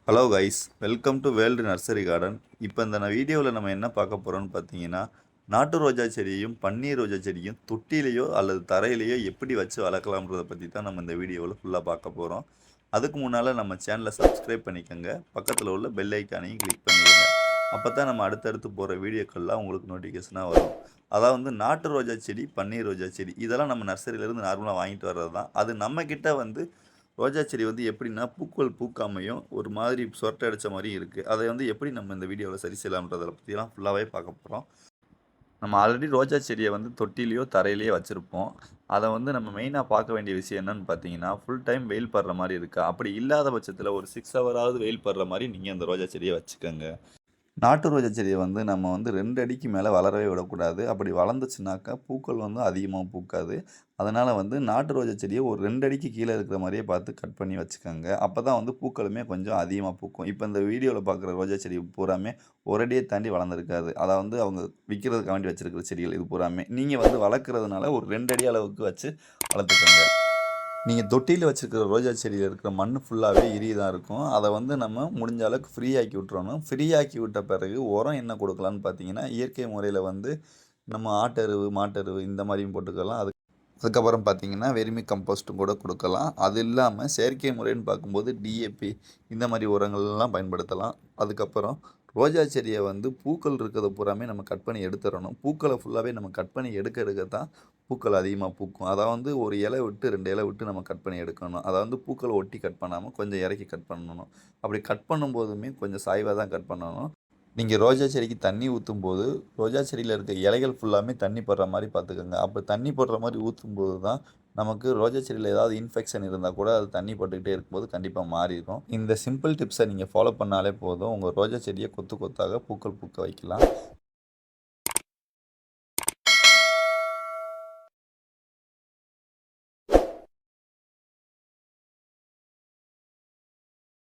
Hello guys, welcome to world nursery garden. இப்போ இந்த வீடியோவில் நம்ம என்ன பார்க்க போகிறோம்னு பார்த்தீங்கன்னா, நாட்டு ரோஜா செடியையும் பன்னீர் ரோஜா செடியும் தொட்டிலேயோ அல்லது தரையிலேயோ எப்படி வச்சு வளர்க்கலாம்ன்றதை பற்றி தான் நம்ம இந்த வீடியோவில் ஃபுல்லாக பார்க்க போகிறோம். அதுக்கு முன்னால் நம்ம சேனலை சப்ஸ்கிரைப் பண்ணிக்கோங்க, பக்கத்தில் உள்ள பெல் ஐக்கானையும் கிளிக் பண்ணிக்கோங்க. அப்போ தான் நம்ம அடுத்தடுத்து போகிற வீடியோக்கள்லாம் உங்களுக்கு நோட்டிஃபிகேஷனாக வரும். அதாவது நாட்டு ரோஜா செடி, பன்னீர் ரோஜா செடி இதெல்லாம் நம்ம நர்சரியிலேருந்து நார்மலாக வாங்கிட்டு வர்றது தான். அது நம்மக்கிட்ட ரோஜா செடி எப்படின்னா பூக்கள் பூக்காமையும் ஒரு மாதிரி சொட்டை அடித்த மாதிரி இருக்குது. அதை எப்படி நம்ம இந்த வீடியோவில் சரி செய்யலாம்ன்றதை பற்றிலாம் ஃபுல்லாகவே பார்க்க போகிறோம். நம்ம ஆல்ரெடி ரோஜா செடியை தொட்டிலையோ தரையிலையோ வச்சுருப்போம். அதை நம்ம மெயினாக பார்க்க வேண்டிய விஷயம் என்னென்னு பார்த்தீங்கன்னா, ஃபுல் டைம் வெயில் படுற மாதிரி இருக்கா. அப்படி இல்லாத பட்சத்தில் ஒரு 6 ஹவராவது வெயில் படுற மாதிரி நீங்கள் அந்த ரோஜா செடியை வச்சுக்கோங்க. நாட்டு ரோஜா செடியை நம்ம 2 அடிக்கு மேலே வளரவே விடக்கூடாது. அப்படி வளர்ந்துச்சுனாக்கா பூக்கள் அதிகமாக பூக்காது. அதனால் நாட்டு ரோஜா செடியை ஒரு 2 அடிக்கு கீழே இருக்கிற மாதிரியே பார்த்து கட் பண்ணி வச்சுக்கோங்க. அப்போ தான் பூக்களுமே கொஞ்சம் அதிகமாக பூக்கும். இப்போ இந்த வீடியோவில் பார்க்குற ரோஜா செடி பூராமே ஒரு அடியை தாண்டி வளர்ந்துருக்காது. அதை அவங்க விற்கிறதுக்காண்டி வச்சுருக்கிற செடிகள் இது பூராமே. நீங்கள் வளர்க்குறதுனால ஒரு 2 அடி அளவுக்கு வச்சு வளர்த்துக்கோங்க. நீங்கள் தொட்டியில் வச்சுருக்கிற ரோஜா செடியில் இருக்கிற மண் ஃபுல்லாகவே தான் இருக்கும். அதை நம்ம முடிஞ்ச அளவுக்கு ஃப்ரீ ஆக்கி விட்றணும். ஃப்ரீ ஆக்கி விட்ட பிறகு உரம் என்ன கொடுக்கலான்னு பார்த்தீங்கன்னா, இயற்கை முறையில் நம்ம ஆட்டெருவு மாட்டெருவு இந்த மாதிரியும் போட்டுக்கலாம். அதுக்கப்புறம் பார்த்தீங்கன்னா வெர்மி கம்போஸ்ட்டும் கூட கொடுக்கலாம். அது இல்லாமல் செயற்கை முறைன்னு பார்க்கும்போது டிஏபி இந்த மாதிரி உரங்கள்லாம் பயன்படுத்தலாம். அதுக்கப்புறம் ரோஜா செடியை பூக்கள் இருக்கிறத பூராமே நம்ம கட் பண்ணி எடுத்துடணும். பூக்களை ஃபுல்லாகவே நம்ம கட் பண்ணி எடுக்க தான் பூக்கள் அதிகமாக பூக்கும். அதாவது ஒரு இலை விட்டு 2 இலை விட்டு நம்ம கட் பண்ணி எடுக்கணும். அதாவது பூக்களை ஒட்டி கட் பண்ணாமல் கொஞ்சம் இறக்கி கட் பண்ணணும். அப்படி கட் பண்ணும்போதுமே கொஞ்சம் சாய்வாக தான் கட் பண்ணணும். நீங்கள் ரோஜா செடிக்கு தண்ணி ஊற்றும் போது ரோஜா செடியில் இருக்க இலைகள் ஃபுல்லாமே தண்ணி போடுற மாதிரி பார்த்துக்கோங்க. அப்போ தண்ணி போடுற மாதிரி ஊற்றும்போது தான் நமக்கு ரோஜா செடியில் ஏதாவது இன்ஃபெக்ஷன் இருந்தால் கூட அது தண்ணி போட்டுக்கிட்டே இருக்கும்போது கண்டிப்பாக மாறிடும். இந்த சிம்பிள் டிப்ஸை நீங்கள் ஃபாலோ பண்ணாலே போதும், உங்கள் ரோஜா செடியை கொத்து கொத்தாக பூக்கள் பூக்க வைக்கலாம்.